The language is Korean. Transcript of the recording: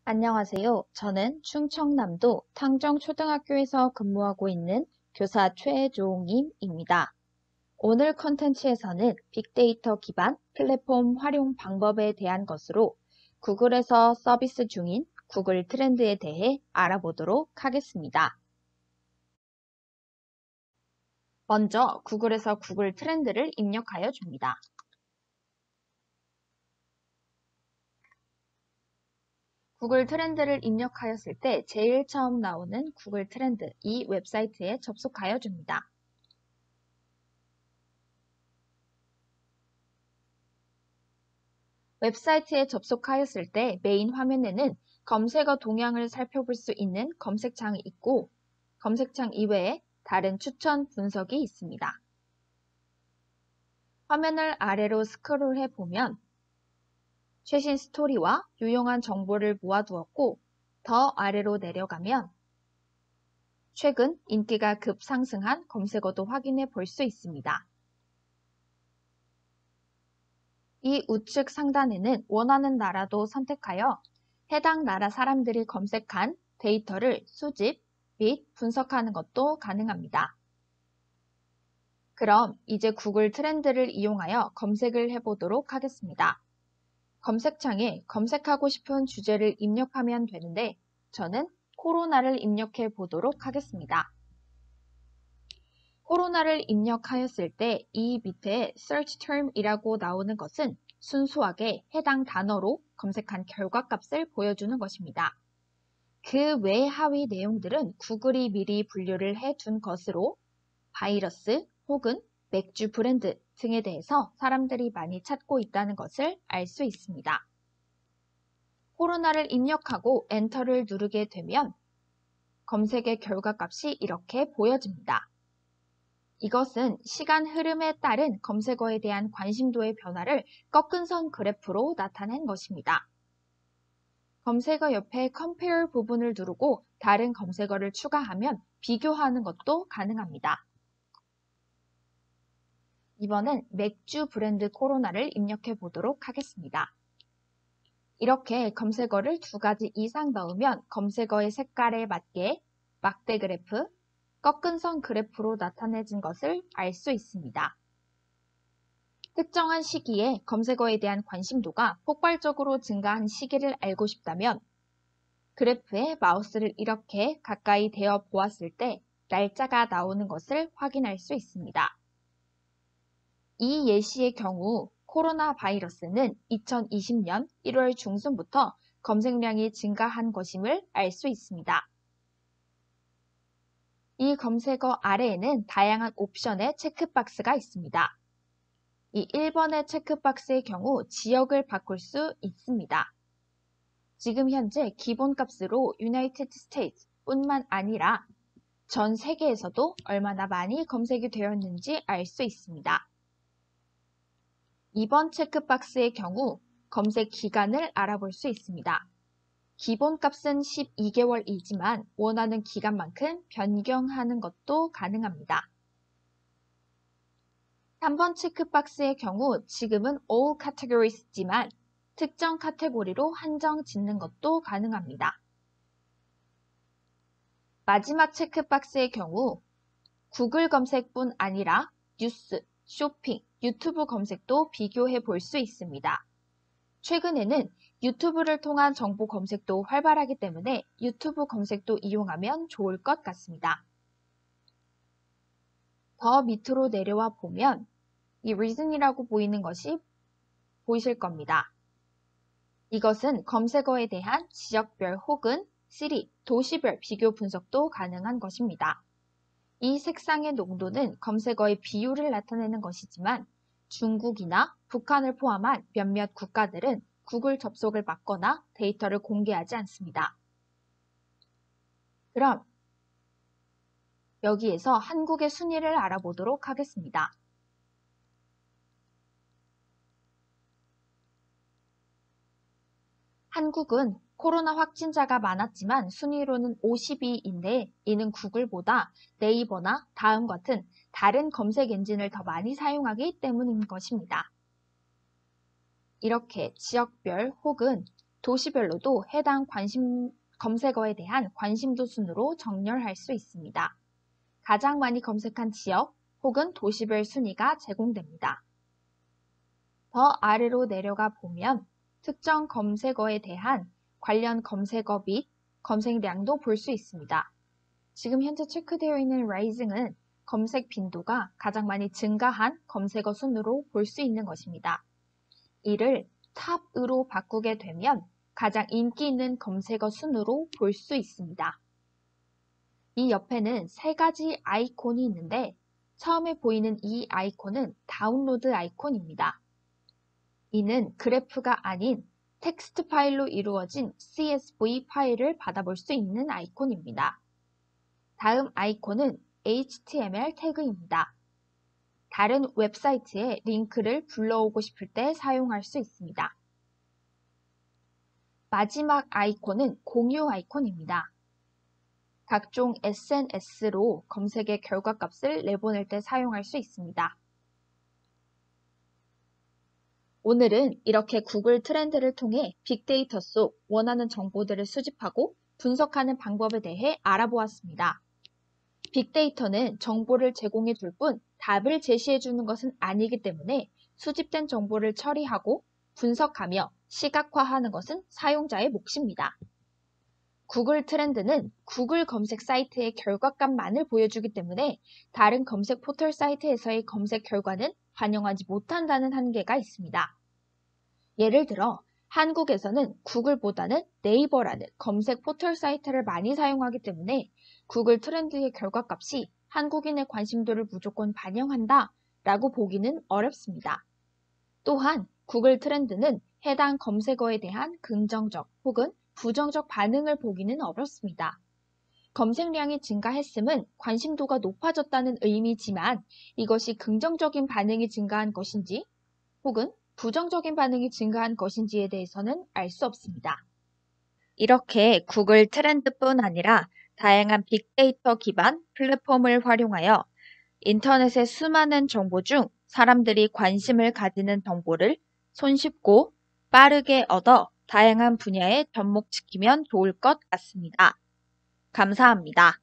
안녕하세요. 저는 충청남도 탕정초등학교에서 근무하고 있는 교사 최종임입니다. 오늘 컨텐츠에서는 빅데이터 기반 플랫폼 활용 방법에 대한 것으로 구글에서 서비스 중인 구글 트렌드에 대해 알아보도록 하겠습니다. 먼저 구글에서 구글 트렌드를 입력하여 줍니다. 구글 트렌드를 입력하였을 때 제일 처음 나오는 구글 트렌드 이 웹사이트에 접속하여 줍니다. 웹사이트에 접속하였을 때 메인 화면에는 검색어 동향을 살펴볼 수 있는 검색창이 있고 검색창 이외에 다른 추천 분석이 있습니다. 화면을 아래로 스크롤해 보면 최신 스토리와 유용한 정보를 모아두었고 더 아래로 내려가면 최근 인기가 급상승한 검색어도 확인해 볼 수 있습니다. 이 우측 상단에는 원하는 나라도 선택하여 해당 나라 사람들이 검색한 데이터를 수집 및 분석하는 것도 가능합니다. 그럼 이제 구글 트렌드를 이용하여 검색을 해보도록 하겠습니다. 검색창에 검색하고 싶은 주제를 입력하면 되는데 저는 코로나를 입력해 보도록 하겠습니다. 코로나를 입력하였을 때 이 밑에 search term이라고 나오는 것은 순수하게 해당 단어로 검색한 결과값을 보여주는 것입니다. 그 외 하위 내용들은 구글이 미리 분류를 해둔 것으로 바이러스 혹은 맥주 브랜드 등에 대해서 사람들이 많이 찾고 있다는 것을 알 수 있습니다. 코로나를 입력하고 엔터를 누르게 되면 검색의 결과값이 이렇게 보여집니다. 이것은 시간 흐름에 따른 검색어에 대한 관심도의 변화를 꺾은 선 그래프로 나타낸 것입니다. 검색어 옆에 Compare 부분을 누르고 다른 검색어를 추가하면 비교하는 것도 가능합니다. 이번엔 맥주 브랜드 코로나를 입력해 보도록 하겠습니다. 이렇게 검색어를 2가지 이상 넣으면 검색어의 색깔에 맞게 막대 그래프, 꺾은 선 그래프로 나타내진 것을 알 수 있습니다. 특정한 시기에 검색어에 대한 관심도가 폭발적으로 증가한 시기를 알고 싶다면 그래프에 마우스를 이렇게 가까이 대어 보았을 때 날짜가 나오는 것을 확인할 수 있습니다. 이 예시의 경우 코로나 바이러스는 2020년 1월 중순부터 검색량이 증가한 것임을 알 수 있습니다. 이 검색어 아래에는 다양한 옵션의 체크박스가 있습니다. 이 1번의 체크박스의 경우 지역을 바꿀 수 있습니다. 지금 현재 기본값으로 United States 뿐만 아니라 전 세계에서도 얼마나 많이 검색이 되었는지 알 수 있습니다. 2번 체크박스의 경우 검색 기간을 알아볼 수 있습니다. 기본값은 12개월이지만 원하는 기간만큼 변경하는 것도 가능합니다. 3번 체크박스의 경우 지금은 all categories지만 특정 카테고리로 한정 짓는 것도 가능합니다. 마지막 체크박스의 경우 구글 검색뿐 아니라 뉴스, 쇼핑, 유튜브 검색도 비교해 볼 수 있습니다. 최근에는 유튜브를 통한 정보 검색도 활발하기 때문에 유튜브 검색도 이용하면 좋을 것 같습니다. 더 밑으로 내려와 보면 이 reason이라고 보이는 것이 보이실 겁니다. 이것은 검색어에 대한 지역별 혹은 시리, 도시별 비교 분석도 가능한 것입니다. 이 색상의 농도는 검색어의 비율을 나타내는 것이지만 중국이나 북한을 포함한 몇몇 국가들은 구글 접속을 막거나 데이터를 공개하지 않습니다. 그럼 여기에서 한국의 순위를 알아보도록 하겠습니다. 한국은 코로나 확진자가 많았지만 순위로는 50위인데 이는 구글보다 네이버나 다음 같은 다른 검색 엔진을 더 많이 사용하기 때문인 것입니다. 이렇게 지역별 혹은 도시별로도 해당 검색어에 대한 관심도 순으로 정렬할 수 있습니다. 가장 많이 검색한 지역 혹은 도시별 순위가 제공됩니다. 더 아래로 내려가 보면 특정 검색어에 대한 관련 검색어 및 검색량도 볼 수 있습니다. 지금 현재 체크되어 있는 Rising은 검색 빈도가 가장 많이 증가한 검색어 순으로 볼 수 있는 것입니다. 이를 탑으로 바꾸게 되면 가장 인기 있는 검색어 순으로 볼 수 있습니다. 이 옆에는 세 가지 아이콘이 있는데 처음에 보이는 이 아이콘은 다운로드 아이콘입니다. 이는 그래프가 아닌 텍스트 파일로 이루어진 CSV 파일을 받아볼 수 있는 아이콘입니다. 다음 아이콘은 HTML 태그입니다. 다른 웹사이트에 링크를 불러오고 싶을 때 사용할 수 있습니다. 마지막 아이콘은 공유 아이콘입니다. 각종 SNS로 검색의 결과값을 내보낼 때 사용할 수 있습니다. 오늘은 이렇게 구글 트렌드를 통해 빅데이터 속 원하는 정보들을 수집하고 분석하는 방법에 대해 알아보았습니다. 빅데이터는 정보를 제공해 줄 뿐 답을 제시해 주는 것은 아니기 때문에 수집된 정보를 처리하고 분석하며 시각화하는 것은 사용자의 몫입니다. 구글 트렌드는 구글 검색 사이트의 결과값만을 보여주기 때문에 다른 검색 포털 사이트에서의 검색 결과는 반영하지 못한다는 한계가 있습니다. 예를 들어 한국에서는 구글보다는 네이버라는 검색 포털 사이트를 많이 사용하기 때문에 구글 트렌드의 결과값이 한국인의 관심도를 무조건 반영한다 라고 보기는 어렵습니다. 또한 구글 트렌드는 해당 검색어에 대한 긍정적 혹은 부정적 반응을 보기는 어렵습니다. 검색량이 증가했음은 관심도가 높아졌다는 의미지만 이것이 긍정적인 반응이 증가한 것인지 혹은 부정적인 반응이 증가한 것인지에 대해서는 알 수 없습니다. 이렇게 구글 트렌드뿐 아니라 다양한 빅데이터 기반 플랫폼을 활용하여 인터넷의 수많은 정보 중 사람들이 관심을 가지는 정보를 손쉽고 빠르게 얻어 다양한 분야에 접목시키면 좋을 것 같습니다. 감사합니다.